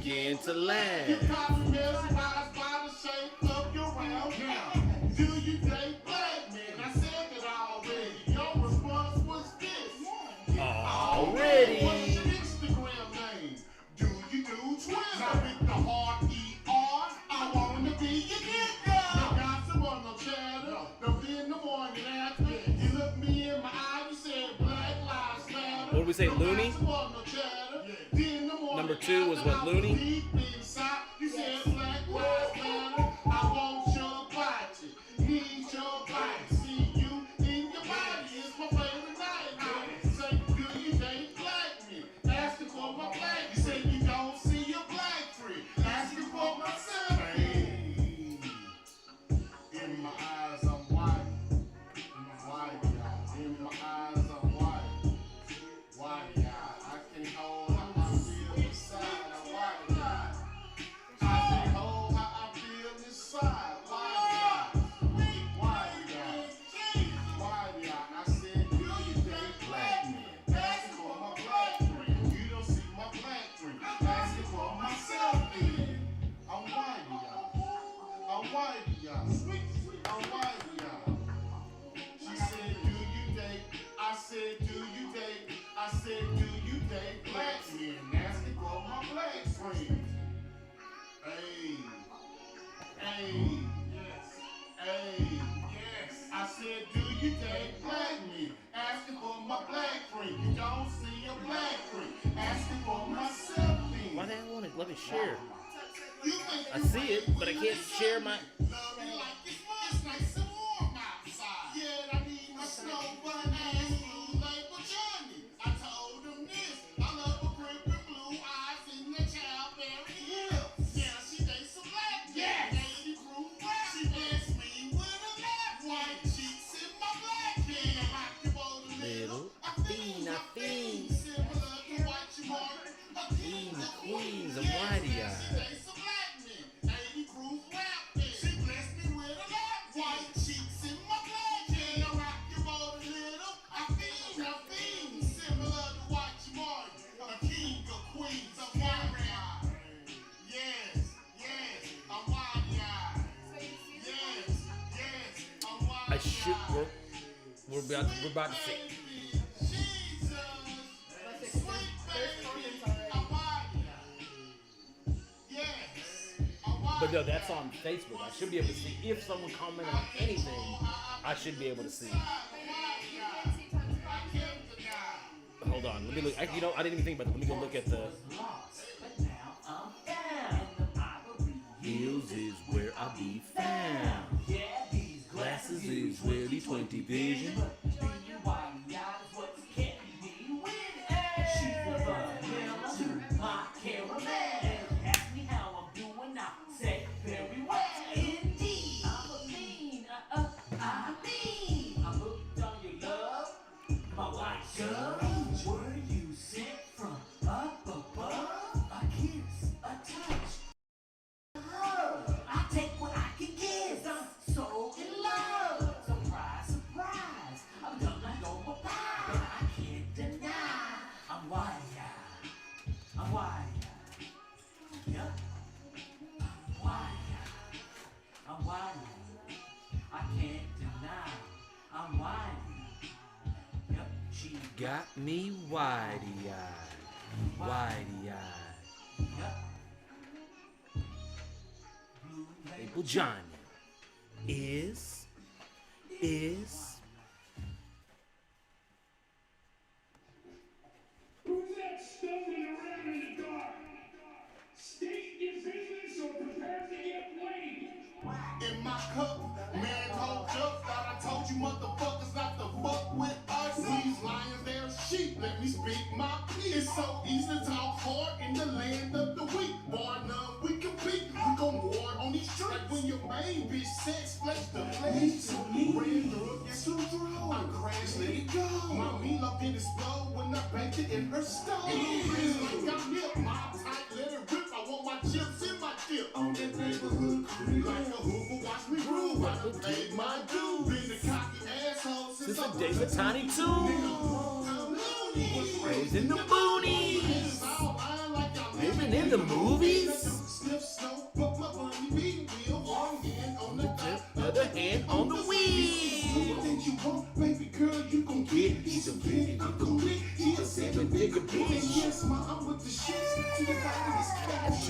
begin to laugh. You probably mesmerized by the shape of your round now. Do you date black men? I said that already. Your response was this. Already. What's your Instagram name? Do you do Twitter? Now with the hard ER, I wanna be your nigga. No gossip or no chatter. Don't be in the morning after. You look me in my eye, you said Black Lives Matter. What did we say, Looney? Number 2 was what, Looney? You said Black Lives Matter. I want your body, need your body. See you in your body is my favorite night. Say, do you date black men? Asking for my black. You say you don't see your black friend. Asking for myself. In my eyes, I'm white. White, y'all. In my eyes, I'm white. White, y'all. I can hold how I feel inside. I'm white, y'all. I can hold how I feel inside. White, y'all. White, y'all. White, y'all. I said, do you date black men? Asking for my black friend. You don't see my black friend. Asking for myself, then. I'm white, y'all. I'm white, y'all. I'm white, y'all. She said, do you date? I said, do you date? I said, do you date black men? Asking for my black friend. Hey. Hey. Yes. Hey. Yes. I said, do you date black men? Asking for my black friend. You don't see a black friend. Asking for myself then. Why they want it? Let me share. You think I see it, but I can't share my. love me like it's nice and warm outside. Yeah, I need my snow bunny ass blue label Johnny. I told him this. I love a grip and blue eyes in the childbearing hips. Yeah, she dates some black men. Yeah, 80 proof black. She blessed me with a lap. White cheeks in my black hair. Rock your boat a little. I fiend. Similar to what you want. A king of Queens of Whitey Eye. She dates some black men. 80 proof rap. She blessed me with a lap. White cheeks in my black hair. Rock your boat a little. I fiend. Similar to what you want. A king of queens of Whitey Eye. Yes. I'm Whitey Eye. Yes. I'm Whitey Eye. I should. We're about to see. But no, that's on Facebook. I should be able to see if someone commented on anything. I should be able to see. Hold on, let me look. I didn't even think about it. Let me go look at the. Heels is where I be found. Glasses is where the 20 vision. Got me widey-eyed, widey-eyed. Label Johnny is Who's that stumbling around in the dark? State your business or prepare to get played. In my cup, man told just that I told you motherfuckers not to fuck with us. These lions, they're sheep, let me speak my piece. It's so easy to talk hard in the land of the weak. Bar none, we compete, we gon' war on these streets. Like when your main bitch sex, flex the flesh. Red drug, yes, so drug. I crash, let it go. My meatloaf did explode when I baked it in her stove. It's like I'm hip, my tight, let it rip. I want my chips in my dip. On that neighborhood creep, like a hoover, watch me groove. I done paid my dues. Been a cocky asshole since the days of Tiny Toon. Rose in the boonies. Living in the movies? Sniff snow, put my bunny beat wheel. One hand on the Other hand on the wheel. Anything you want, baby girl, you gon' get. He's a big, I'm complete. He a 7-figure bitch. Yes, ma, I'm with the shits. To the bottom is cash.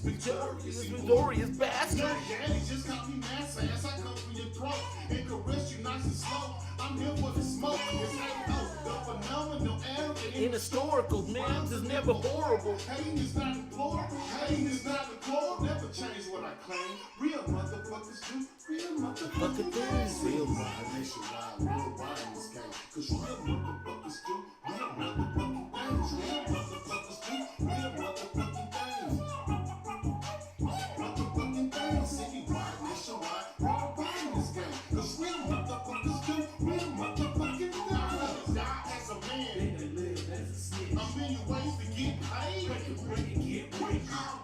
Victorious bastard. Daddy just got me massa as I come for your throat and caress you nice and slow. I'm here for the smoke. It's like, the phenomenal arrogant. In historical names is never horrible. Hating is not deplorable. Hating is not deplorable. Never change what I claim. Real motherfuckers do. Real motherfuckers things. Real nationwide, worldwide in this game. Cause real motherfuckers do. Real motherfucking things. Real motherfuckers do. Real motherfucking things. Motherfucking things. Citywide, nationwide, worldwide in this game. Cause real motherfuckers do. Real motherfucking things. Die as a man. I'm in your ways to get paid.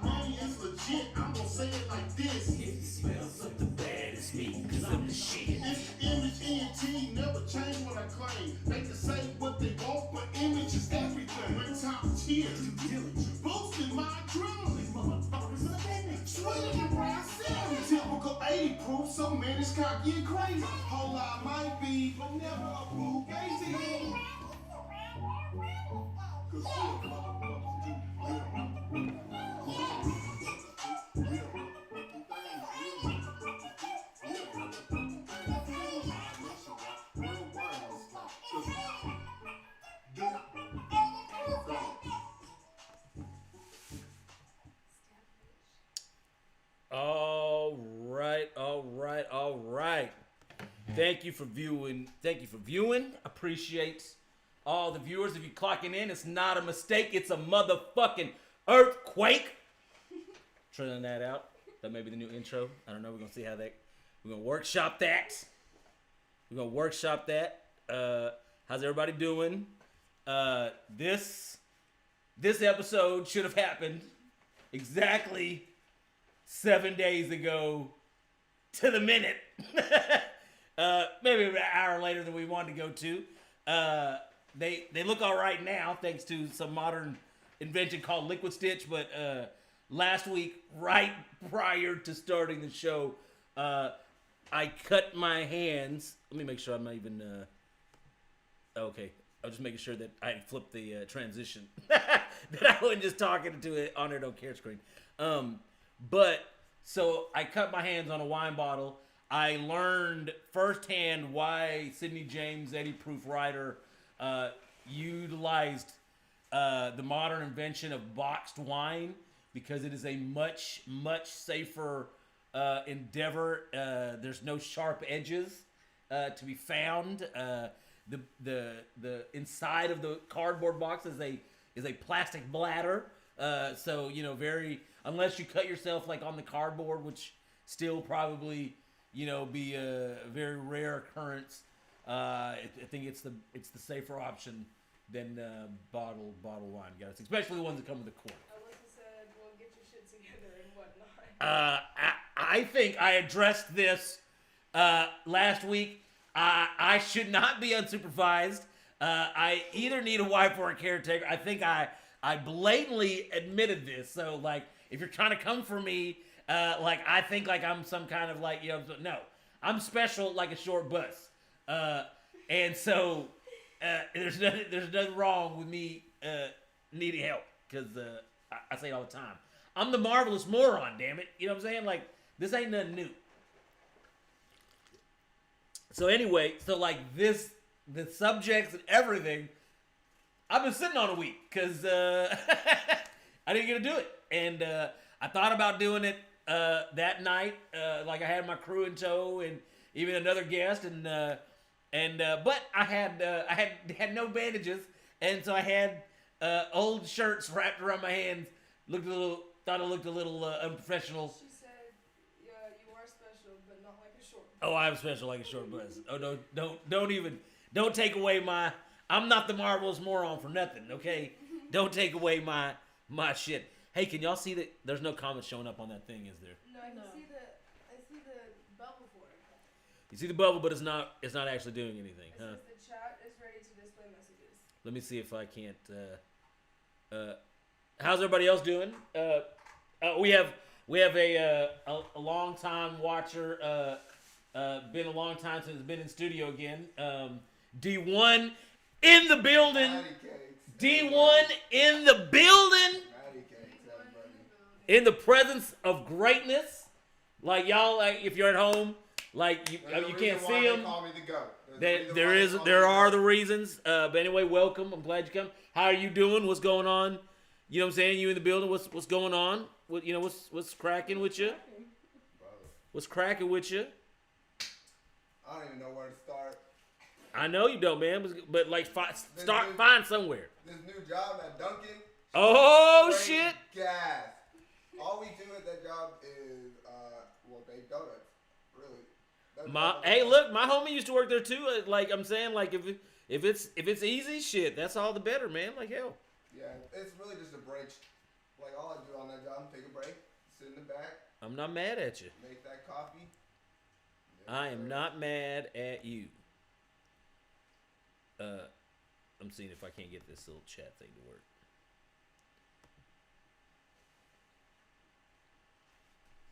Money is legit. I'm gonna say it like this. If you smell something bad, it's me, cause I'm the shit. If image ENT never change what I claim. They can say what they want, but image is everything. When top tier, boosting my adrenaline. These motherfuckers are finished. Swinging where I sit. Typical 80 proof, so man, it's cocky and crazy. Whole lot might be, but never a fool gazy. Cause real motherfuckers do real motherfucking things. All right. Thank you for viewing. Appreciate all the viewers. If you're clocking in, it's not a mistake. It's a motherfucking earthquake. Trying that out. That may be the new intro. I don't know. We're going to see how we're going to workshop that. How's everybody doing? This episode should have happened exactly 7 days ago to the minute. Maybe an hour later than we wanted to go to. They look all right now, thanks to some modern invention called liquid stitch. But last week, right prior to starting the show, I cut my hands. Let me make sure I'm not even. Okay, I was just making sure that I flipped the transition. That I wasn't just talking to it on their don't care screen. But so I cut my hands on a wine bottle. I learned firsthand why Sidney James, 80 proof writer, utilized the modern invention of boxed wine, because it is a much safer endeavor. There's no sharp edges to be found. The inside of the cardboard box is a plastic bladder. So unless you cut yourself like on the cardboard, which still probably be a very rare occurrence. I think it's the safer option than bottled wine, guys, especially the ones that come with a cork. Alyssa said, "Well, get your shit together and whatnot." I think I addressed this last week. I should not be unsupervised. I either need a wife or a caretaker. I think I blatantly admitted this. So, if you're trying to come for me, I think I'm some kind of no, I'm special like a short bus. And so there's nothing wrong with me needing help, because I say it all the time. I'm the marvelous moron, damn it. You know what I'm saying? This ain't nothing new. So anyway, the subjects and everything, I've been sitting on a week because I didn't get to do it. And I thought about doing it that night. I had my crew in tow and even another guest, but I had no bandages, and so I had old shirts wrapped around my hands. Thought it looked a little unprofessional. She said, "Yeah, you are special, but not like a short." Oh, I'm special like a short bus. Oh, don't take away my. I'm not the marvelous moron for nothing. Okay, don't take away my shit. Hey, can y'all see that? There's no comments showing up on that thing, is there? No, I see the bubble for it. You see the bubble, but it's not actually doing anything, It huh? says the chat is ready to display messages. Let me see if I can't. How's everybody else doing? We have a long time watcher. Been a long time since it's been in studio again. D1 in the building. D1 in the building. In the presence of greatness. Like y'all, like if you're at home, like you can't see him. There are the reasons. But anyway, welcome. I'm glad you come. How are you doing? What's going on? You know what I'm saying? You in the building? What's going on? What's cracking with you? What's cracking with you? I don't even know where to start. I know you don't, man. But like, find somewhere. This new job at Dunkin'. Oh straight shit! Gas. All we do at that job is bake donuts. Really. Hey, look, my homie used to work there too. Like I'm saying, like if it's easy, shit, that's all the better, man. Like hell. Yeah, it's really just a break. Like all I do on that job, take a break, sit in the back. I'm not mad at you. Make that coffee. I am not mad at you. I'm seeing if I can't get this little chat thing to work.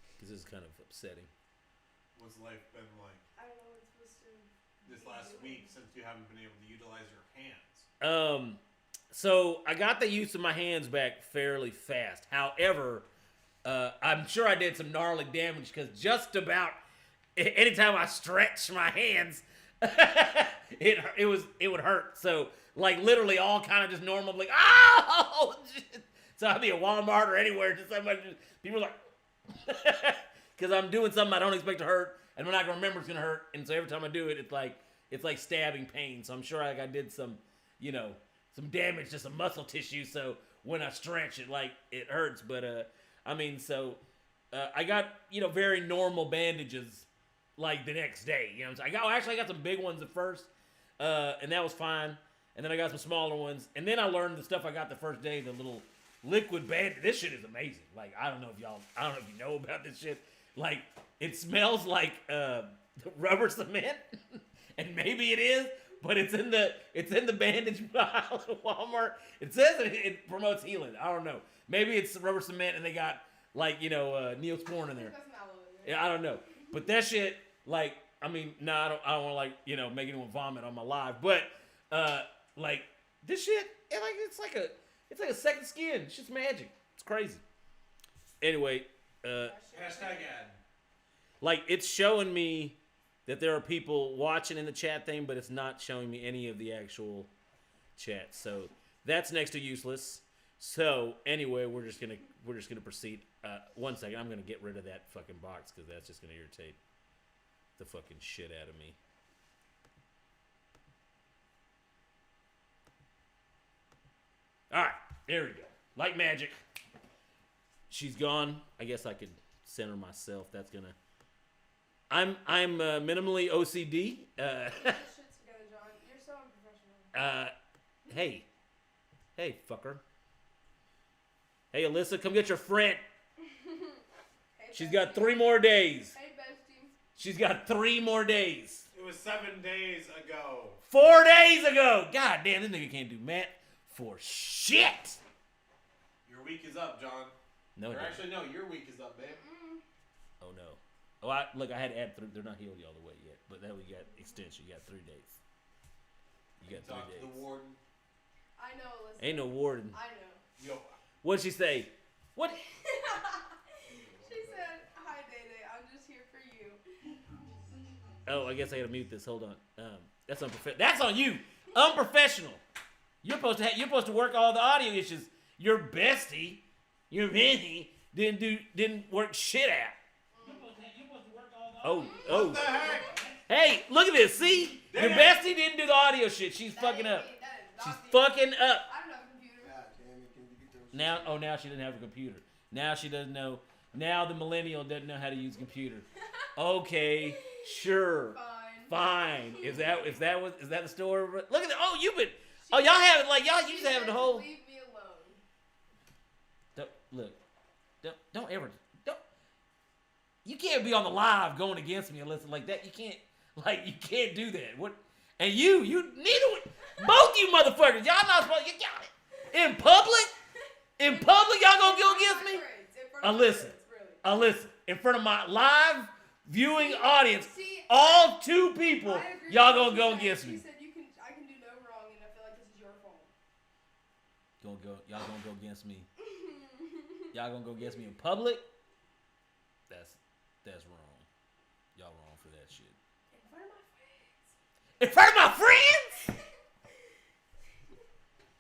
Because this is kind of upsetting. What's life been like I don't know what's supposed to this be last doing. week since you haven't been able to utilize your hands? So I got the use of my hands back fairly fast. However, I'm sure I did some gnarly damage because just about anytime I stretch my hands, it would hurt. So like literally all kind of just normal, like oh, so I'd be at Walmart or anywhere, just somebody, people are like, because I'm doing something I don't expect to hurt, and I'm not gonna remember it's gonna hurt, and so every time I do it, it's like stabbing pain. So I'm sure like I did some, some damage to some muscle tissue. So when I stretch it, like it hurts. But I got very normal bandages like the next day. You know what I'm saying? I got some big ones at first, and that was fine. And then I got some smaller ones, and then I learned the stuff I got the first day, the little liquid bandage. This shit is amazing. Like I don't know if you know about this shit. Like it smells like rubber cement, and maybe it is, but it's in the bandage pile at Walmart. It says it promotes healing. I don't know. Maybe it's rubber cement, and they got like Neosporin in there. Yeah, I don't know. But that shit, like, I mean, no, I don't want to like make anyone vomit on my live, but like this shit, it's like a second skin. It's just magic. It's crazy. Anyway, Hashtag ad. like it's showing me that there are people watching in the chat thing, but it's not showing me any of the actual chat. So that's next to useless. So anyway, we're just gonna proceed. 1 second, I'm gonna get rid of that fucking box because that's just gonna irritate the fucking shit out of me. All right, there we go. Like magic. She's gone. I guess I could center myself. That's gonna. I'm minimally OCD. Get your shit together, John. You're so unprofessional. Hey, fucker. Hey, Alyssa, come get your friend. Hey, She's bestie. got 3 more days. Hey, bestie. She's got 3 more days. It was 7 days ago. 4 days ago. God damn, this nigga can't do math for shit. Your week is up, John. No, Or it doesn't. actually, no, your week is up, babe. Oh no. Oh, I had to add 3. They're not healed all the way yet, but then we got extension. You got 3 days. You got 3 Talk to days. the warden. I know, Alyssa. Ain't no warden. I know. Yo, What'd she say? What? She said, "Hi, Day Day. I'm just here for you." Oh, I guess I gotta mute this. Hold on. That's unprofessional. That's on you. Unprofessional. You're supposed to work all the audio issues. Your bestie, your Vinny, didn't work shit out. You're supposed to work all the oh. what the heck? Hey, look at this. See, your Damn. bestie didn't do the audio shit. She's fucking up. She's fucking up. I don't have a computer. God damn it, can you get those Now she doesn't have a computer. Now she doesn't know. Now the millennial doesn't know how to use a computer. Okay, sure, fine. Is that the story? Look at that. Oh, you've been. Oh, y'all have it like y'all used to have the whole. Leave me alone. Don't ever. You can't be on the live going against me unless like that. You can't do that. What? And you neither. Both you motherfuckers. Y'all not supposed. Y'all in public. In public, y'all gonna go against me? Listen. Listen. In front of my live viewing audience, See, all 2 people, I agree y'all with gonna go what she against said. me. She said I can do no wrong, and I feel like this is your fault. Y'all gonna go against me. Y'all gonna go against me in public? That's wrong. Y'all wrong for that shit. In front of my friends. In front of my friends?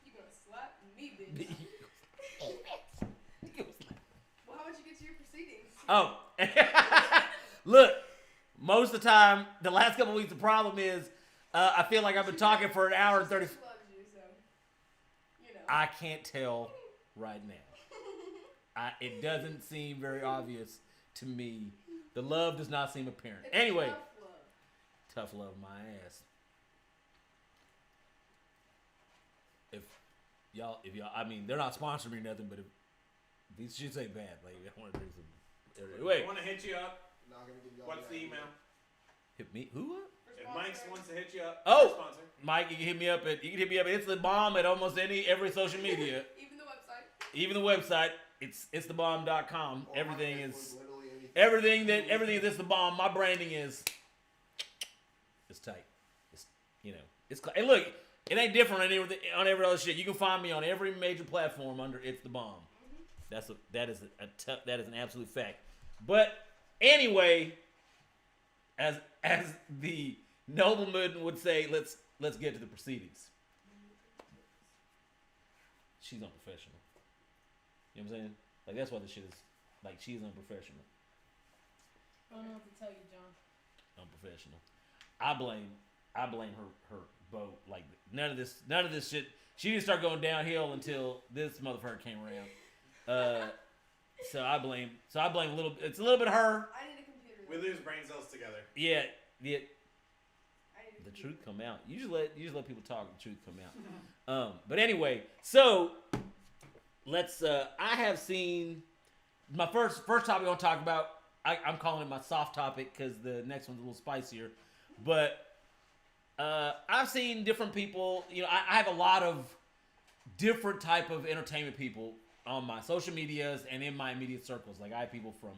You gonna slap me, bitch? Well, how would you get to your proceedings? Oh, look. Most of the time, the last couple of weeks, the problem is I feel like I've been talking for an hour and 30. She loves you, so you know. I can't tell right now. It doesn't seem very obvious to me. The love does not seem apparent. It's Anyway, tough love. tough love my ass. If y'all, I mean, they're not sponsoring me or nothing, but if these shits ain't bad, like I want to drink some. Wait, I want to hit you up. Not gonna give y'all What's the the idea. email? hit me. Who? If Mike wants to hit you up, Oh! sponsor. Mike, you can hit me up at. It's the bomb at almost every social media, Even the website. even the website. It's thebomb.com. Or Everything my is. Facebook, literally Everything that's the bomb. My branding is. It's tight. It's it's. And look, it ain't different on every other shit. You can find me on every major platform under It's the Bomb. That is an absolute fact. But anyway, as the nobleman would say, let's get to the proceedings. She's unprofessional. You know what I'm saying? Like that's why this shit is like she's unprofessional. I don't know what to tell you, John. Unprofessional. I blame her boat. Like none of this shit. She didn't start going downhill until this motherfucker came around. So I blame a little. It's a little bit her. I need a computer. We lose brain cells together. Yeah. I need a The computer. truth come out. You just let people talk. The truth come out. But anyway, so let's. I have seen my first topic I want to talk about. I'm calling it my soft topic because the next one's a little spicier. But I've seen different people. I have a lot of different type of entertainment people on my social medias and in my immediate circles. Like I have people from,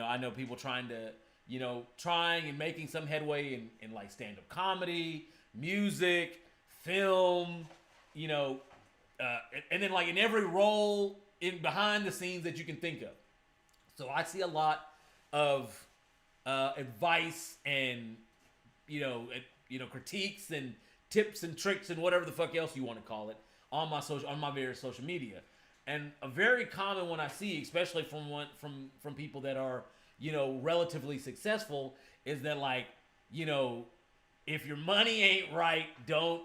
I know people trying and making some headway in like stand-up comedy, music, film, and then like in every role in behind the scenes that you can think of. So I see a lot of advice and critiques and tips and tricks and whatever the fuck else you want to call it on my various social media. And a very common one I see, especially from people that are relatively successful, is that like if your money ain't right, don't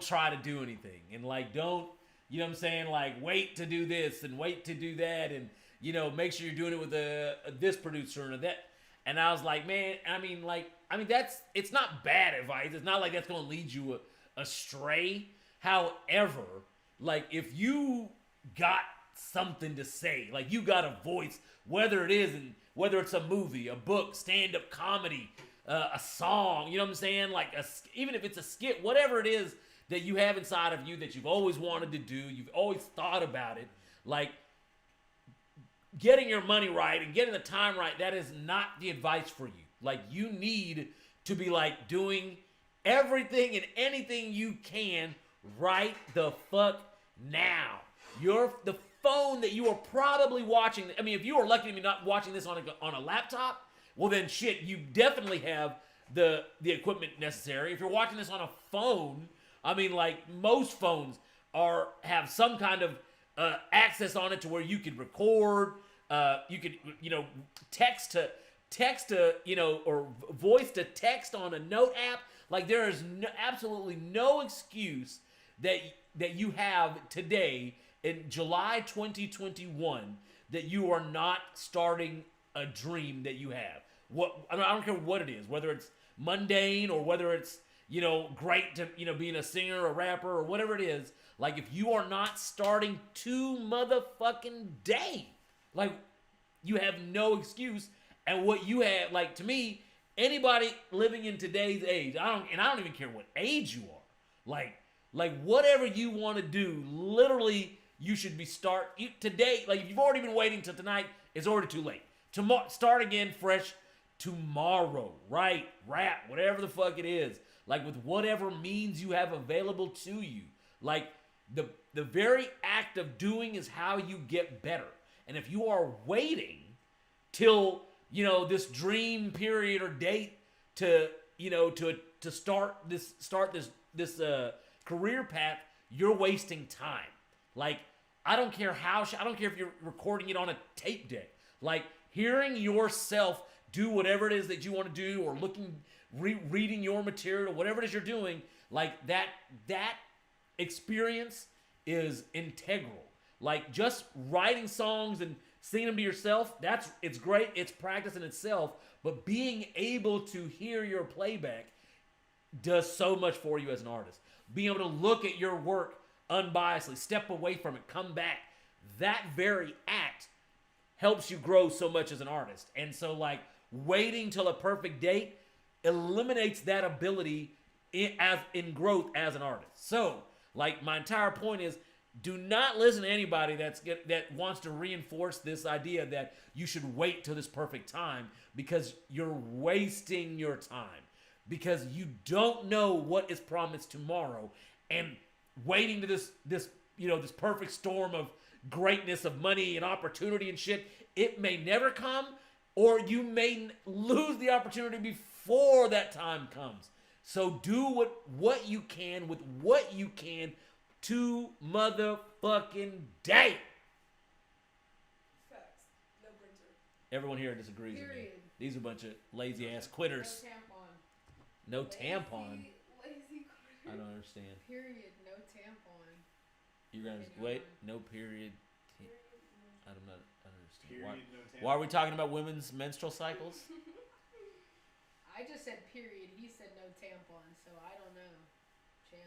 try to do anything, and like don't what I'm saying, like wait to do this and wait to do that, and make sure you're doing it with this producer and that. And I was like, man, I mean it's not bad advice. It's not like that's gonna lead you astray. However, like if you got something to say, like you got a voice, whether it's a movie, a book, stand-up comedy, a song, you know what I'm saying, like even if it's a skit, whatever it is that you have inside of you that you've always wanted to do, you've always thought about it, like getting your money right and getting the time right, that is not the advice for you. Like you need to be like doing everything and anything you can right the fuck now. The phone that you are probably watching. I mean, if you are lucky to be not watching this on a laptop, well then shit, you definitely have the equipment necessary. If you're watching this on a phone, I mean, like most phones have some kind of access on it to where you could record, you could text to or voice to text on a note app. Like there is absolutely no excuse that you have today in July 2021 that you are not starting a dream that you have. I don't care what it is, whether it's mundane or whether it's great to being a singer, a rapper, or whatever it is. Like if you are not starting motherfucking day, like you have no excuse. And what you have, like to me, anybody living in today's age, I don't even care what age you are. Like whatever you want to do, literally you should be today. Like if you've already been waiting till tonight, it's already too late. Tomorrow, start again fresh tomorrow. Write, rap, whatever the fuck it is. Like with whatever means you have available to you. Like the very act of doing is how you get better. And if you are waiting till, this dream period or date to start this career path, you're wasting time. Like, I don't care if you're recording it on a tape deck. Like, hearing yourself do whatever it is that you want to do, or reading your material, whatever it is you're doing, like that experience is integral. Like, just writing songs and singing them to yourself, it's great, it's practice in itself, but being able to hear your playback does so much for you as an artist. Being able to look at your work unbiasedly, step away from it, come back, that very act helps you grow so much as an artist. And so, like, waiting till a perfect date eliminates that ability in growth as an artist. So, like, my entire point is, do not listen to anybody that wants to reinforce this idea that you should wait till this perfect time, because you're wasting your time. Because you don't know what is promised tomorrow, and waiting to this perfect storm of greatness, of money and opportunity and shit, it may never come, or you may lose the opportunity before that time comes. So do what you can with what you can to motherfucking day. Facts. No printer. Everyone here disagrees with me. Period. These are a bunch of lazy ass quitters. No tampon. Lazy I don't understand. Period. No tampon. You're gonna wait? No period. I don't understand. Period, Why, no tampon. why are we talking about women's menstrual cycles? I just said period. He said no tampon, so I don't know. Champ.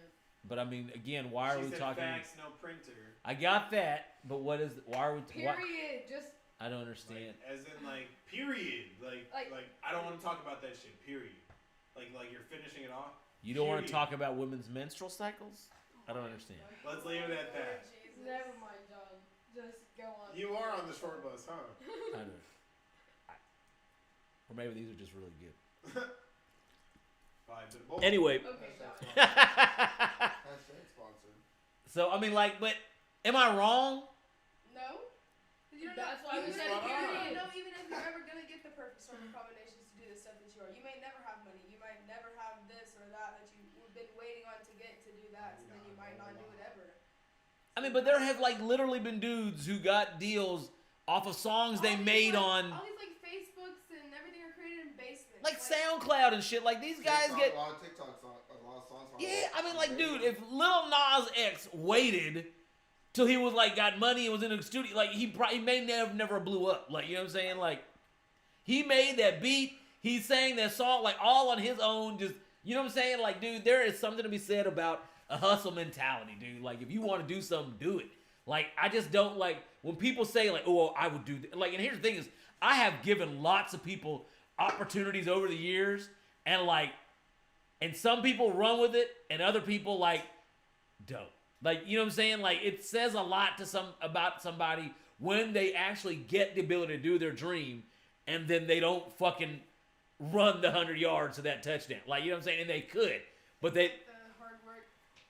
But I mean, again, why are She we said talking? Fax, no printer. I got that, but why are we? Period. Just. I don't understand. Like, as in, like, period. Like I don't want to talk about that shit. Period. Like you're finishing it off. You don't want to Period. talk about women's menstrual cycles? I don't understand. Let's leave it at that. Jesus. Never mind, John. Just go on. You are on the short bus, huh? I don't. Or maybe these are just really good. Five to both. Anyway, Okay, John. Hashtag sponsored. so I mean, like, but am I wrong? No. You don't That's know, why we you said don't period. know even if you're ever gonna get the perfect storm of combinations to do the stuff that you are. You may never have money. You might never have this or that you've been waiting on to get to do that. So then you might not do it ever. I mean, but there have like literally been dudes who got deals off of songs they made on all these like Facebooks and everything are created in basements. like SoundCloud and shit. Like these guys TikTok, get. a lot of TikTok songs, a lot of songs. Yeah, I mean, like, dude, if Lil Nas X waited till he was like got money and was in the studio, like he may never blew up. Like, you know what I'm saying? Like, he made that beat, he sang that song like all on his own. Just, you know what I'm saying? Like, dude, there is something to be said about a hustle mentality, dude. Like, if you want to do something, do it. Like, I just don't like when people say like, oh, well, I would do like. And here's the thing is, I have given lots of people opportunities over the years, and like. And some people run with it, and other people like don't. Like, you know what I'm saying? Like, it says a lot about somebody when they actually get the ability to do their dream, and then they don't fucking run the 100 yards to that touchdown. Like, you know what I'm saying? And they could, but they The hard work.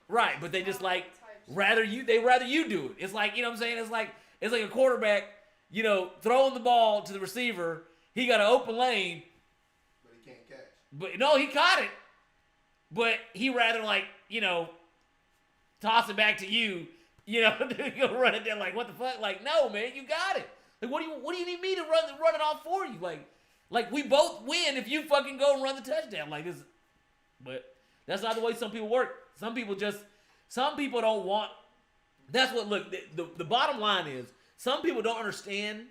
right, but they just like Type rather you do it. It's like, you know what I'm saying? It's like a quarterback, throwing the ball to the receiver. He got an open lane, But he can't catch. but no, he caught it. But he rather like, toss it back to you, go run it down. Like, what the fuck? Like, no, man, you got it. Like, what do you need me to run it off for you? Like we both win if you fucking go and run the touchdown. Like this, but that's not the way some people work. Some people don't want. That's what. Look, the bottom line is some people don't understand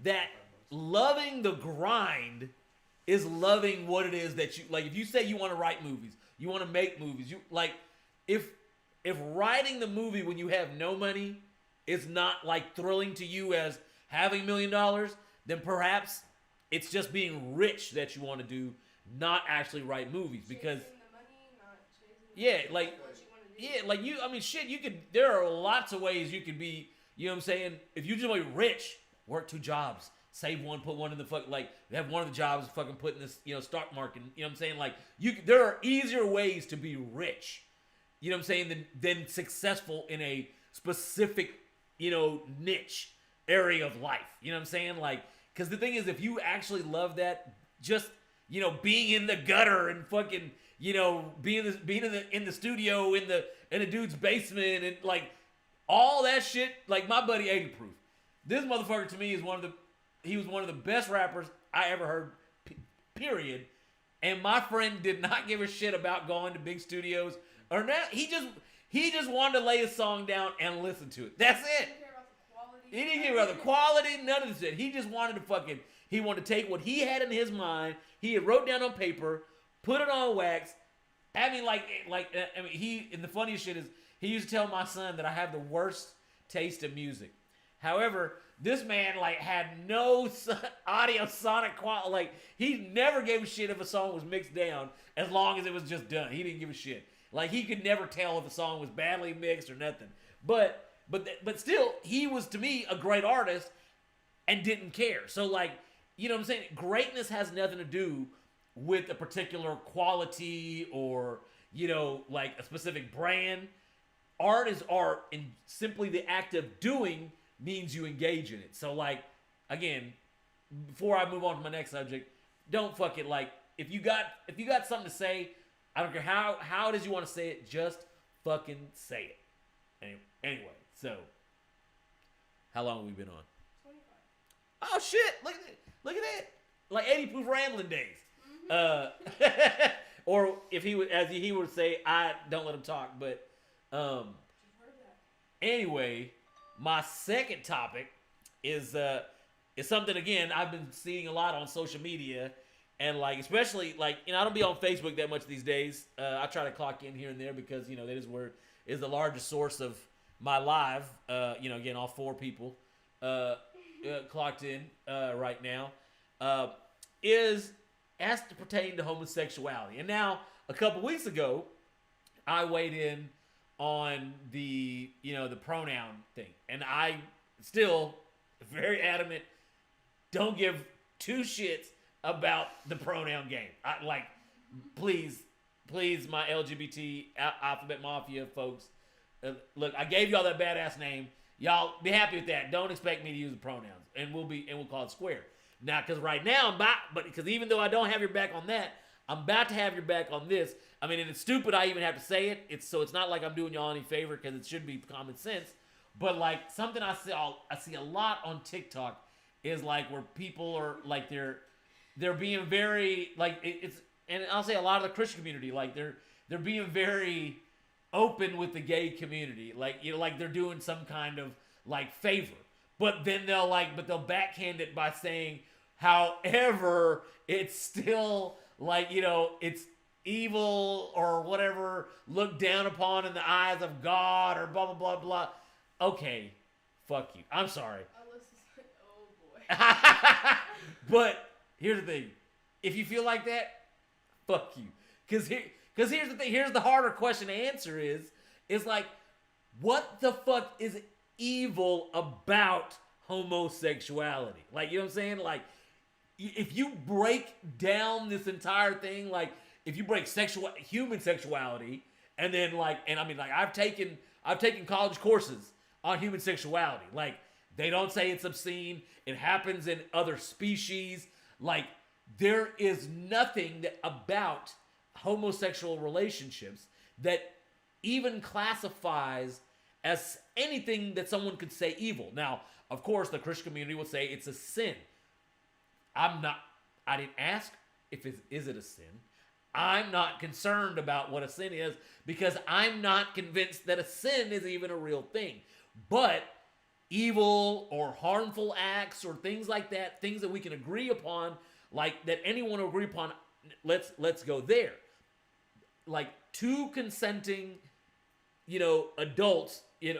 that loving the grind is loving what it is that you like. If you say you want to write movies. You want to make movies. You like if writing the movie when you have no money is not like thrilling to you as having $1 million, then perhaps it's just being rich that you want to do, not actually write movies. Because chasing the money, not chasing yeah, like what you want to do. yeah, like I mean, shit. You could. There are lots of ways you could be You know what I'm saying? If you just want to be rich, work 2 jobs. Save one, put one in the fuck, like, have one of the jobs fucking put in this, stock market. You know what I'm saying? Like, there are easier ways to be rich, you know what I'm saying, than successful in a specific, niche area of life. You know what I'm saying? Like, because the thing is, if you actually love that, just, being in the gutter and fucking, being in the studio in a dude's basement and like all that shit, like my buddy 80 Proof. This motherfucker to me is he was one of the best rappers I ever heard, period. And my friend did not give a shit about going to big studios or not. He just wanted to lay his song down and listen to it. That's it. He didn't care about the quality, none of this shit. He just wanted to he wanted to take what he had in his mind, he had wrote down on paper, put it on wax. I mean, and the funniest shit is, he used to tell my son that I have the worst taste in music. However, this man had no audio sonic quality. Like, he never gave a shit if a song was mixed down as long as it was just done. He didn't give a shit. Like, he could never tell if a song was badly mixed or nothing. But still, he was to me a great artist and didn't care. So like, you know what I'm saying? Greatness has nothing to do with a particular quality or, like a specific brand. Art is art, and simply the act of doing means you engage in it. So like, again, before I move on to my next subject, don't fucking if you got something to say, I don't care how it is you want to say it, just fucking say it. Anyway, so how long have we been on? 25. Oh shit! Look at that! Like 80 Proof rambling days. Or if he would, as he would say, I don't let him talk. But anyway, my second topic is something, again, I've been seeing a lot on social media, and like, especially like, I don't be on Facebook that much these days. I try to clock in here and there because that is where is the largest source of my live. Again, all 4 people clocked in right now. Is as to pertain to homosexuality. And now, a couple weeks ago, I weighed in on the pronoun thing. And I still very adamant, don't give 2 shits about the pronoun game. Please, my LGBT Alphabet Mafia folks, look, I gave y'all that badass name. Y'all be happy with that. Don't expect me to use the pronouns, and we'll call it square. Now, because right now because even though I don't have your back on that, I'm about to have your back on this. I mean, and it's stupid I even have to say it. It's not like I'm doing y'all any favor, because it should be common sense. But like, something I see a lot on TikTok is like where people are like they're being very like it's, and I'll say a lot of the Christian community, like they're being very open with the gay community, like like they're doing some kind of like favor. But then they'll backhand it by saying, however, it's still like, it's evil or whatever, looked down upon in the eyes of God or blah, blah, blah, blah. Okay, fuck you. I'm sorry. Oh boy. But here's the thing. If you feel like that, fuck you. Because here's the thing. Here's the harder question to answer is like, what the fuck is evil about homosexuality? Like, you know what I'm saying? Like, if you break down this entire thing, like, if you break human sexuality, and then I've taken college courses on human sexuality. Like, they don't say it's obscene. It happens in other species. Like, there is nothing about homosexual relationships that even classifies as anything that someone could say evil. Now, of course, the Christian community will say it's a sin. I didn't ask is it a sin. I'm not concerned about what a sin is, because I'm not convinced that a sin is even a real thing. But evil or harmful acts or things like that, things that we can agree upon, like that anyone will agree upon, let's go there. Like 2 consenting, adults, I'm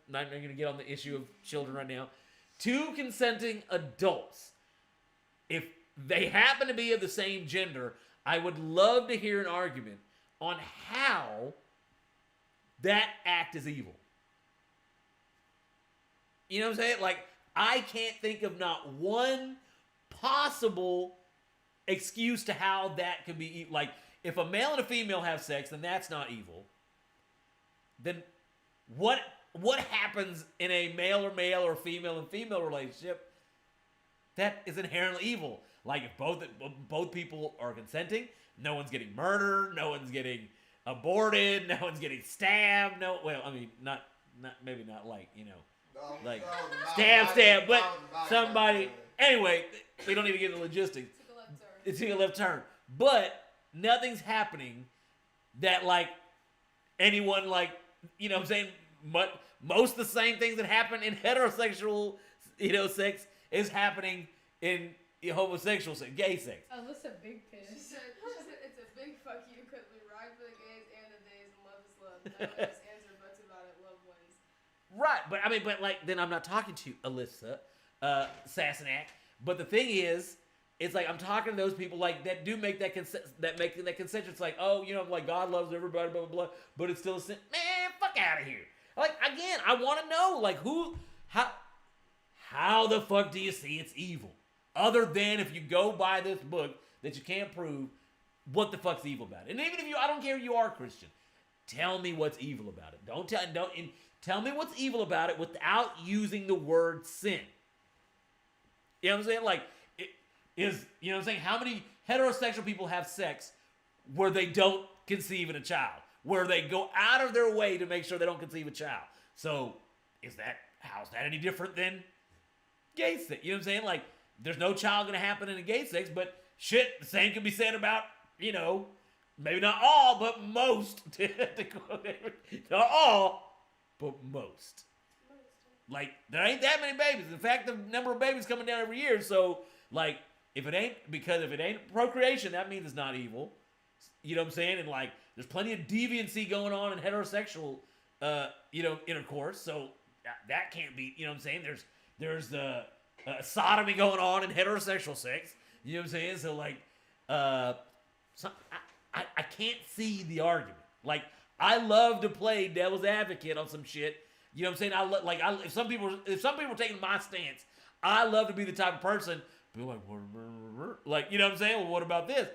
not even going to get on the issue of children right now. 2 consenting adults, if they happen to be of the same gender, I would love to hear an argument on how that act is evil. You know what I'm saying? Like, I can't think of not one possible excuse to how that could be. Like, if a male and a female have sex, then that's not evil. Then what happens in a male or female and female relationship that is inherently evil? Like, if both people are consenting, no one's getting murdered, no one's getting aborted, no one's getting stabbed. No, well, I mean, not maybe not like, you know, like stab, but somebody. Anyway, we don't even get the logistics. It's taking a left turn, but nothing's happening that like anyone like, you know what I'm saying, most of the same things that happen in heterosexual, you know, sex is happening in homosexual sex, gay sex. Alyssa big She piss. said it's a big fuck you because we ride for the gays and the days and love is love. No ifs, ands, or buts about it. Love wins. Right, but I mean, but like, then I'm not talking to Alyssa Sassenach. But the thing is, it's like I'm talking to those people like that do make that consensus. It's like, oh, you know, like God loves everybody, blah blah blah. But it's still a sin. Man, fuck out of here. Like, again, I want to know, like, how the fuck do you see it's evil? Other than if you go by this book that you can't prove, what the fuck's evil about it? And even if I don't care if you are Christian, tell me what's evil about it. Tell me what's evil about it without using the word sin. You know what I'm saying? Like, you know what I'm saying? How many heterosexual people have sex where they don't conceive in a child? Where they go out of their way to make sure they don't conceive a child. So, how's that any different than gay sex? You know what I'm saying? Like, there's no child going to happen in a gay sex, but shit, the same can be said about, you know, maybe not all, but most. Not all, but most. Like, there ain't that many babies. In fact, the number of babies coming down every year. So, like, if it ain't procreation, that means it's not evil. You know what I'm saying? And, like, there's plenty of deviancy going on in heterosexual, you know, intercourse. So, that can't be, you know what I'm saying? There's sodomy going on in heterosexual sex. You know what I'm saying? So, like, I can't see the argument. Like, I love to play devil's advocate on some shit. You know what I'm saying? If some people are taking my stance, I love to be the type of person be like, you know what I'm saying? Well, what about this?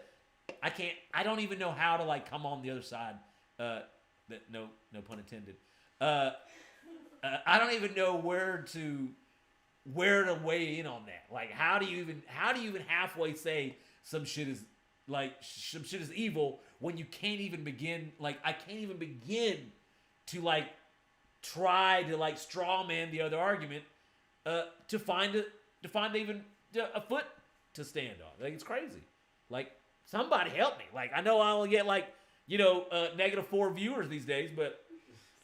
I don't even know how to like come on the other side. No pun intended. I don't even know where to weigh in on that. Like, how do you even halfway say some shit is evil when you can't even begin? Like, I can't even begin to like try to like straw man the other argument to find even a foot to stand on. Like, it's crazy. Like, somebody help me. Like, I know I only get like, you know, -4 viewers these days, but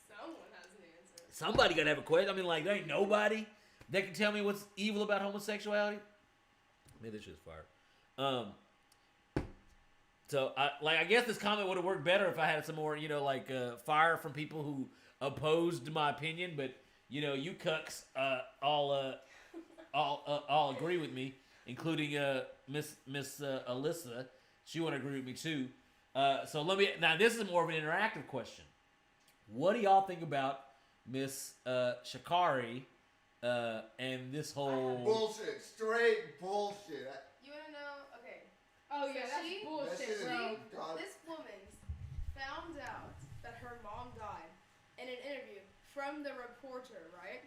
Someone has an answer. somebody gotta have a question. I mean, like, there ain't nobody that can tell me what's evil about homosexuality. Maybe this shit's fire. So I guess this comment would have worked better if I had some more, you know, like fire from people who opposed my opinion. But you know, you cucks all agree with me, including Miss Alyssa. She would agree with me too. So now this is more of an interactive question. What do y'all think about Miss Shikari and this whole bullshit, straight bullshit. You wanna know? Okay. Oh So yeah, that's she- bullshit, That bro. shit God. This woman found out that her mom died in an interview from the reporter, right?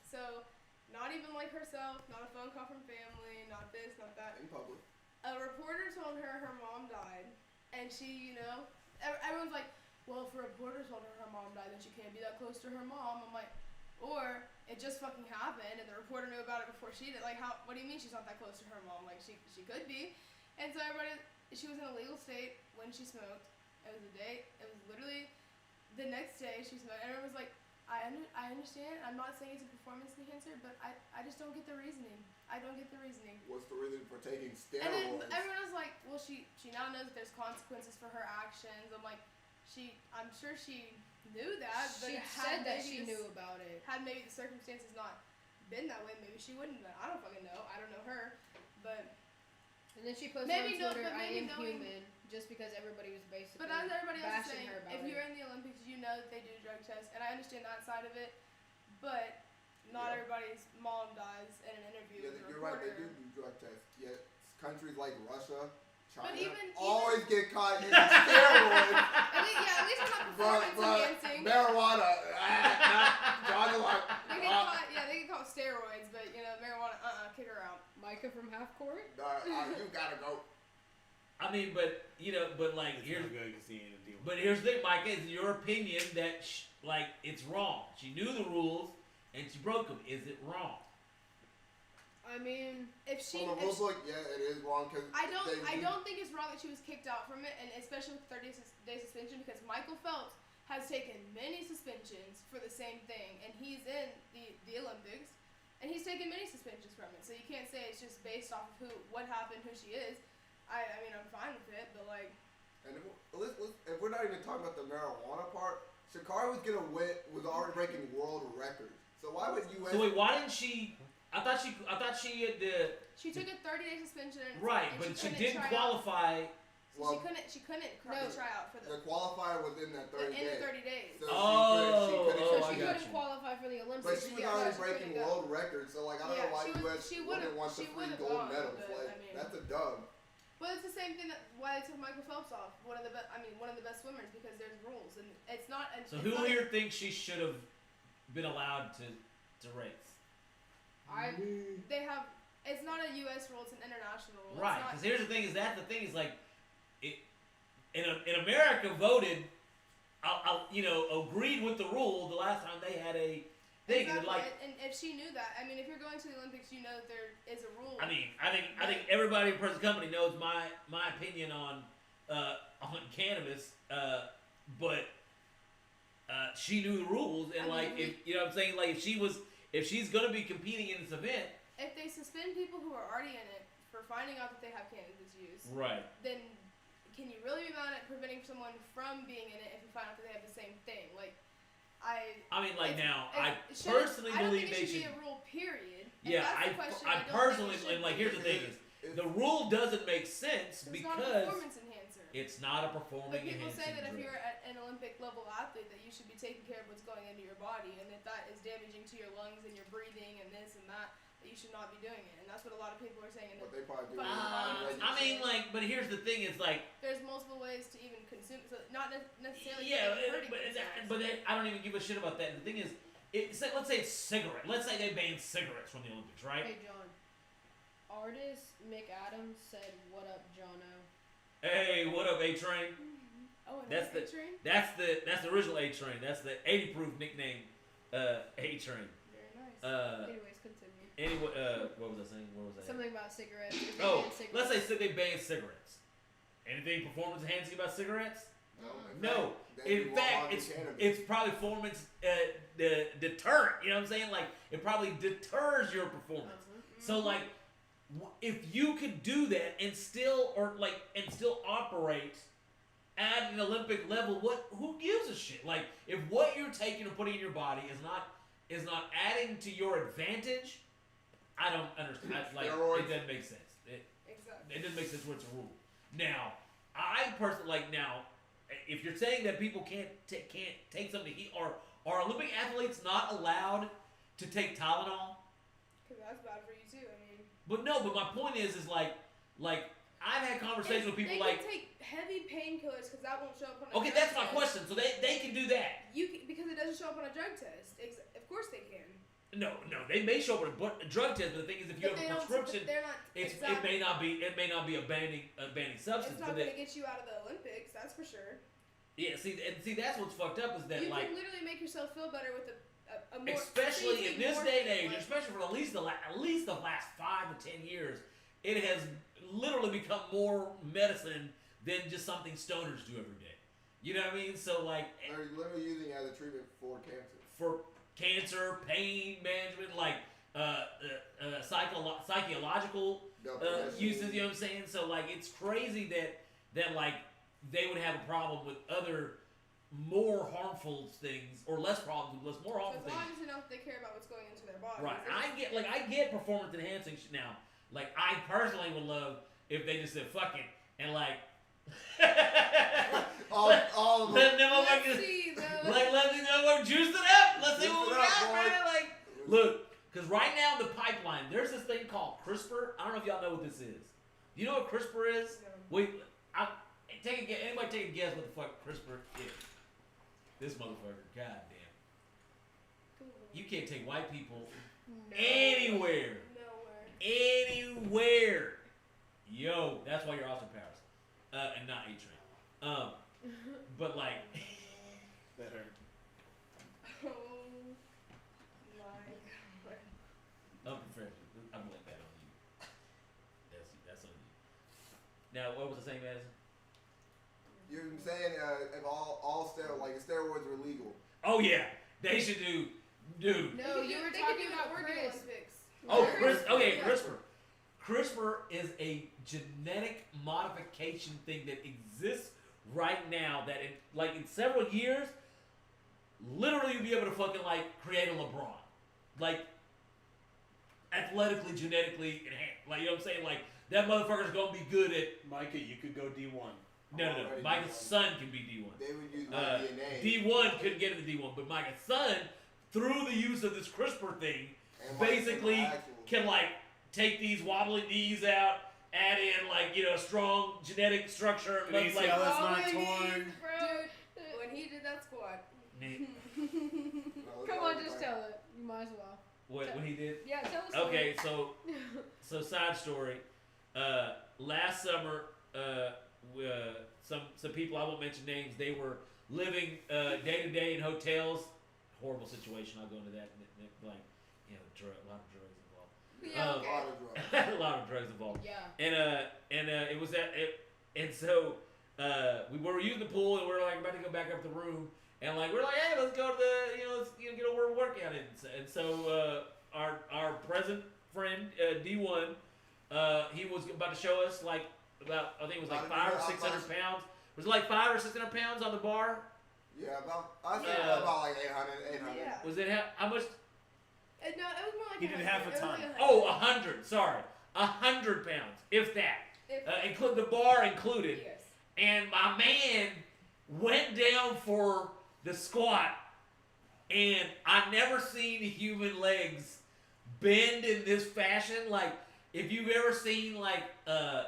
So, not even like herself, not a phone call from family, not this, not that. In public. A reporter told her mom died, and she, you know, everyone's like, well, if a reporter told her mom died, then she can't be that close to her mom. I'm like, or it just fucking happened, and the reporter knew about it before she did. Like, what do you mean she's not that close to her mom? Like, she could be. And so she was in a legal state when she smoked. It was literally the next day she smoked. And everyone was like, I understand. I'm not saying it's a performance enhancer, but I just don't get the reasoning. I don't get the reasoning. What's the reason for taking steroids? And then everyone was like, well, she now knows that there's consequences for her actions. I'm like, I'm sure she knew that, but She said that she knew about it. had maybe the circumstances not been that way, maybe she wouldn't have. I don't fucking know. I don't know her, but And then she posted Maybe on no- Twitter, but I maybe am knowing- human, just because everybody was basically But as everybody else is bashing saying, her about if it. you're in the Olympics, you know that they do drug tests, and I understand that side of it. But not Yeah. everybody's mom dies in an interview Yeah, with a you're right. They reporter. do drug tests. Yet countries like Russia, China, even- always get caught using steroids. At least it's not performance enhancing. Marijuana. John the Lock. They get caught, they get caught with steroids, but marijuana, kick her out. Micah from Half Court? You gotta go. I mean, but like It's here's not good because he ain't a deal. but here's the thing, Mike. Is your opinion that it's wrong? She knew the rules and she broke them. Is it wrong? I mean, From a rules book, yeah, it is wrong because I don't think it's wrong that she was kicked out from it, and especially with 30-day suspension, because Michael Phelps has taken many suspensions for the same thing, and he's in the Olympics, and he's taken many suspensions from it. So you can't say it's just based off of what happened, who she is. I mean, I'm fine with it, but like. And if we're not even talking about the marijuana part, Sha'Carri was already breaking world records. So why would U.S. So wait, why didn't she? I thought she had the She took a 30-day suspension. right, and but she couldn't didn't try out. qualify. Well, she couldn't try out for the the qualifier was in that 30 in days. the 30 days. So Oh, she I couldn't got couldn't you. qualify for the Olympics. But she was Yeah, already she breaking couldn't go. world records, so like I don't Yeah, know why she U.S. wouldn't want the she free would've gold gone, medals. but, Like I mean- that's a dub. Well, it's the same thing why they took Michael Phelps off. One of the best swimmers, because there's rules, and it's not. So it's who not, here thinks she should have been allowed to race? They have. It's not a U.S. rule; it's an international rule. Right, It's because here's the thing: is like, it in America voted, agreed with the rule the last time they had a thing. Exactly. Like, and if she knew that, I mean, if you're going to the Olympics, you know that there is a rule. I think everybody in the present company knows my opinion on cannabis, but she knew the rules, and I mean, if you know what I'm saying, like if she's gonna be competing in this event, if they suspend people who are already in it for finding out that they have cannabis use, right? then can you really be mad at preventing someone from being in it if you find out that they have the same thing? Like, I mean, like now, I it shouldn't- personally I don't believe think they it should. be a rule, period. And Yeah, that's I the question I don't think personally, it should and like be. here's the thing is, the rule doesn't make sense It's not a because performance enhancer. it's not a performing But people say enhancing that if drug. you're an Olympic level athlete, that you should be taking care of what's going into your body, and if that is damaging to your lungs and your breathing and this and that you should not be doing it. And that's what a lot of people are saying. But they probably do. I mean, like, but here's the thing: is like, there's multiple ways to even consume, so not necessarily. yeah, hurting but I don't even give a shit about that. The thing is, let's say it's cigarette. Let's say they ban cigarettes from the Olympics, right? Hey, John. Artist Mick Adams said, "What up, Jono?" Hey, what up, A Train? Oh, and That's the train. that's the original A Train. That's the 80 proof nickname, A Train. Very nice. Anyways, continue. Anyway, what was I saying? What was I? Something about cigarettes. If they Oh, ban cigarettes. let's say they ban cigarettes. Anything performance enhancing about cigarettes? No. In fact, it's probably performance deterrent. You know what I'm saying? Like, it probably deters your performance. So like, if you could do that and still operate at an Olympic level, who gives a shit? Like, if what you're taking or putting in your body is not adding to your advantage, I don't understand. Like, it doesn't make sense. Exactly. It doesn't make sense when it's a rule. Now, I personally if you're saying that people can't take something to eat, are Olympic athletes not allowed to take Tylenol? Because that's bad for you too. I mean. But my point is like I've had conversations with people they like. can take heavy painkillers because that won't show up on a Okay, drug that's my test. question. So they can do that. Because it doesn't show up on a drug test. Of course they can. No, they may show up on a drug test, but the thing is, if you But have they a don't- prescription, they're not. it may not be a banning substance. It's not But going to get you out of the Olympics. That's for sure. yeah, see that's what's fucked up is that You like. can literally make yourself feel better with a more. Especially in this day and age, like, especially for at least the last 5 to 10 years, it has literally become more medicine than just something stoners do every day. You know what I mean? So like, they're literally using it as a treatment for cancer. for cancer, pain management, like psychological uses. You know what I'm saying? So like, it's crazy that like they would have a problem with other more harmful things or less problems with more harmful As things. long as enough they care about what's going into their body. Right. I get performance enhancing now. Like, I personally would love if they just said fuck it and like all of them. let them Let's motherfuckers see, though. let them motherfuckers juice it up. Let's see Juice what we it up, got, boy. man. Like Look, because right now in the pipeline, there's this thing called CRISPR. I don't know if y'all know what this is. You know what CRISPR is? Wait, take a guess. Anybody take a guess what the fuck CRISPR is? This motherfucker, goddamn. You can't take white people anywhere. Anywhere. Yo, that's why you're Austin Powers. And not A-Train. But like... That hurt. Oh my god. Unprofessional. I'm gonna let that on you. That's on you. Now, what was the same, Madison? You're saying if all steroids were legal. Oh yeah, they should do, dude. No, you were talking about Chris. Oh, CRISPR. CRISPR is a genetic modification thing that exists right now. That in several years, literally you'll be able to fucking like create a LeBron, like athletically, genetically enhanced. Like you know what I'm saying? Like that motherfucker's gonna be good at. Micah, you could go D1. No. Micah's son can be D1. They would use my DNA. D1 couldn't get into D1, but Micah's son, through the use of this CRISPR thing, And basically can like take these wobbly knees out, add in like strong genetic structure, and look like. ACL that's not torn. Dude, when he did that squat. Come on, just tell it. You might as well. What he did? Yeah, tell us. Okay, so side story. Last summer, some people, I won't mention names, they were living day to day in hotels. Horrible situation. I'll go into that. Like, a lot of drugs involved. Yeah, A lot of drugs. A lot of drugs involved. Yeah. And it was that. And so we were using the pool, and we were like about to go back up the room, and like we're like, hey, let's go to the let's get a workout in. And so our present friend D1, he was about to show us like about I think it was like 500 or 600 pounds. Was it like 500 or 600 pounds on the bar? Yeah, about like 800. Yeah. Was it how much? No, it was more like He did half a ton. Oh, 100. Sorry, 100 pounds, if that. Include the bar included. Yes. And my man went down for the squat, and I never seen human legs bend in this fashion. Like if you've ever seen like a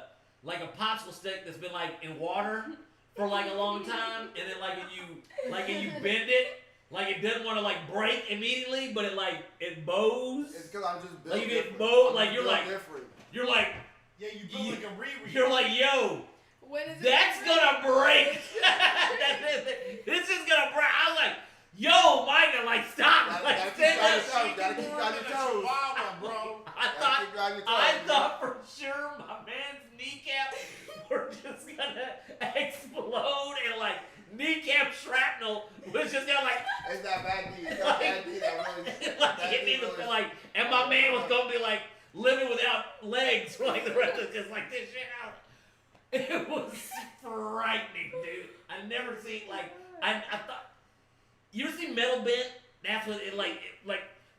popsicle stick that's been like in water for like a long time, and then like you bend it, like it doesn't want to like break immediately, but it bows. It's because I'm just built Like you get different. bowed, like I'm you're built like different. you're like Yeah, you built like a Riri. you're like yo. When is That's it gonna break. This is gonna break. I was like, yo, Micah, like stop. Like, Gotta keep on your toes. Wow, bro. I thought for sure my man's kneecaps were just gonna explode and like kneecap shrapnel was just gonna like It's that bad knee. It's that bad knee that really. like hit me the like, and my man was gonna be like living without legs for like the rest of just like this shit out. It was frightening, dude. I never seen I thought you ever seen metal bent? That's what it like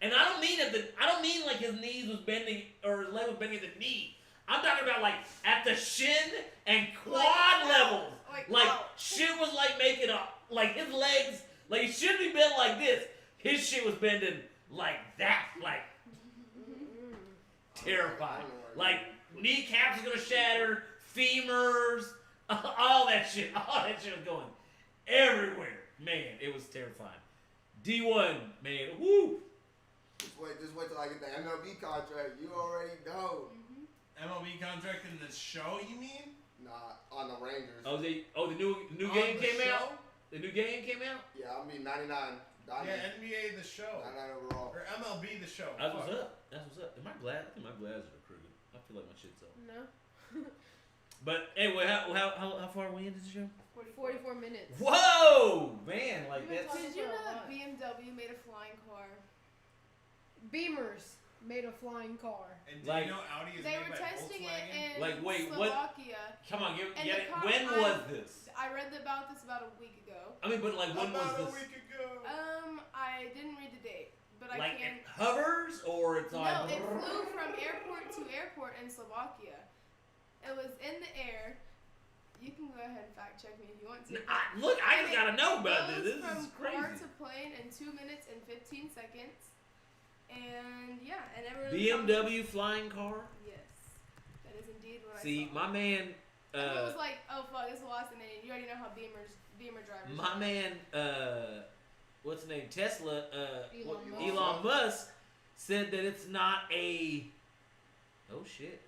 and I don't mean like his knees was bending or his leg was bending at the knee. I'm talking about like at the shin and quad levels. Like shit was like making up like his legs like he shouldn't be bent like this. His shit was bending like that, like terrifying. Like kneecaps are gonna shatter. Femurs, all that shit was going everywhere. Man, it was terrifying. D1, man, woo. Just wait till I get the MLB contract. You already know. MLB contract in the show, you mean? Nah, on the Rangers. Oh, the new On game the came show? out. The new game came out. Yeah, I mean 99. Yeah, NBA the show. 99 overall. Or MLB the show. That's Fuck. what's up. That's what's up. I think my glass are crooked. I feel like my shit's up. No. But anyway, how far are we into the show? 44 minutes. Whoa, man, like We've been that's. Did you know that What? BMW made a flying car? Beamers made a flying car. And do Like- you know Audi is They made were by testing it Volkswagen? in Like, wait, what? Slovakia. Come on, And get the it. car- When was this? I read about this about a week ago. I mean, but like when About was a this? week ago. I didn't read the date, but I Like can. it hovers or it's No, like. it flew from airport to airport in Slovakia. It was in the air. You can go ahead and fact check me if you want to. Look, I just And it gotta know about goes this. This from is car crazy. to plane in 2 minutes and 15 seconds. And yeah, and everyone. BMW flying car. Yes, that is indeed what See, I saw. my man. Everyone was like, "Oh fuck, this is the last thing they need." You already know how Beamer drivers. My are. man, what's his name? Tesla. Elon Elon Musk said that it's not a. Oh shit.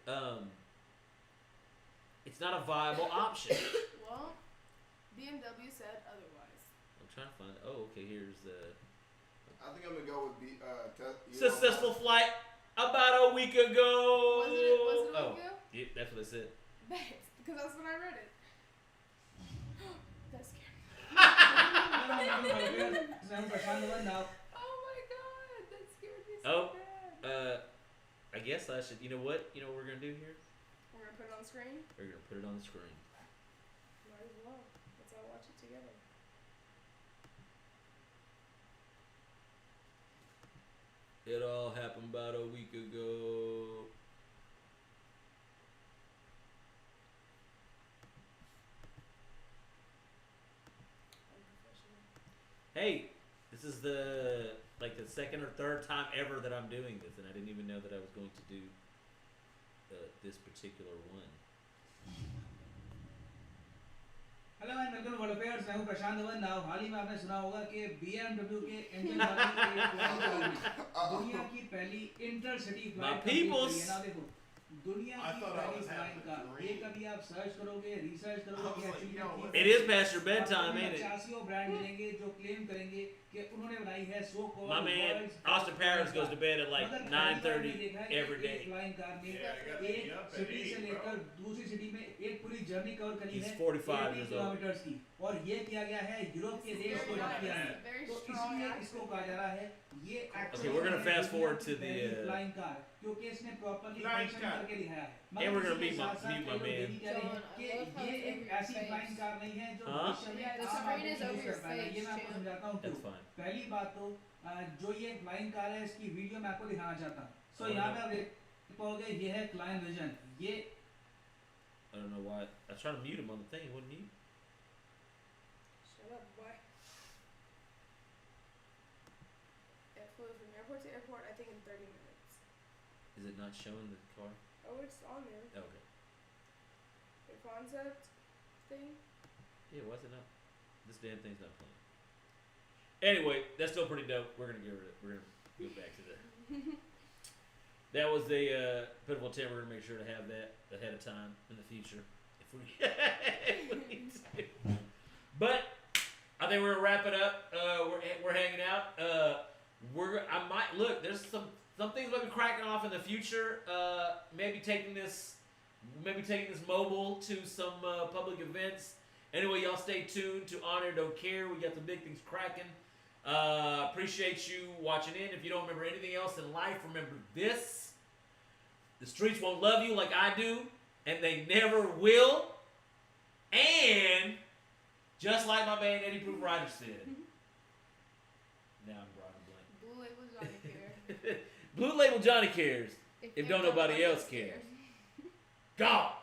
It's not a viable option. Well, BMW said otherwise. I'm trying to find. Oh, okay. Here's I think I'm gonna go with successful flight about a week ago. Was it a week ago? Yep, that's what it said. Thanks, because that's when I read it. That scared me. now. Oh my god, that scared me so Oh, bad. I guess I should. You know what? You know what we're gonna do here? We're gonna put it on the screen. We're gonna put it on the screen. Might as well. Let's all watch it together. It all happened about a week ago. Hey, this is the second or third time ever that I'm doing this, and I didn't even know that I was going to do this particular one. Hello and welcome to world affairs. मैं हूं प्रशांत Dhawan. Now हाल ही में आपने सुना होगा कि BMW के engine वाली दुनिया की पहली इंटरसिटी फ्लाइट कंप्लीट हुई है। ना देखो दुनिया की पहली फ्लाइंग कार, ये कभी आप सर्च करोगे, रिसर्च करोगे कि actually It is past your bedtime, ain't it? 50 brand मिलेंगे जो क्लेम करेंगे कि उन्होंने बनाई है so called My man Austin Powers goes to bed at like 9:30 every day. Flying car ने Yeah, I got to एक be up at सिटी से 8, लेकर दूसरी सिटी में एक पूरी जर्नी कवर करी He's है 45 80 years old. किलोमीटर्स की, और ये किया गया है यूरोप के देश को रख किया है। Very तो strong इसलिए accent. इसको कहा जा रहा है ये Okay, we're gonna fast forward to the, flying car, क्योंकि इसने प्रॉपर्ली Flying फंक्शन car. करके दिखाया है। And we're gonna इसके meet my- साथ-साथ meet my कई लोग ये man. भी कह रहे हैं John, कि I love how ये it's एक over ऐसी your फ्लाइंग face. कार नहीं है जो Huh? भविष्य में Yeah, the आम screen आदमी is over यूज कर your पाएगा। ये face, मैं आपको Jim. समझाता हूँ That's क्यों। fine. पहली बात तो जो ये फ्लाइंग कार है इसकी वीडियो मैं आपको दिखाना चाहता हूँ। सो Oh, यहाँ no. पे आप देख पाओगे ये है क्लाइन विजन। ये I don't know why. I was trying to mute him on the thing. It wouldn't mute. Shut up, boy. It flew from airport to airport, I think in 30 minutes. Is it not showing the car? Oh, it's on there. Okay. The concept thing. Yeah, why is it not? This damn thing's not playing. Anyway, that's still pretty dope. We're gonna go back to that. That was a pitiful attempt. We're gonna make sure to have that ahead of time in the future if we, if we need to. But I think we're gonna wrap it up. We're hanging out. I might look. There's some things we'll be cracking off in the future. Maybe taking this mobile to some public events. Anyway, y'all stay tuned to Honor Don't Care. We got the big things cracking. Appreciate you watching in. If you don't remember anything else in life, remember this. The streets won't love you like I do, and they never will. And just like my man Eddie Proof Ryder said. Now I'm drawing a blank. Blue label Johnny Care. Blue label Johnny cares. If don't nobody else cares. God.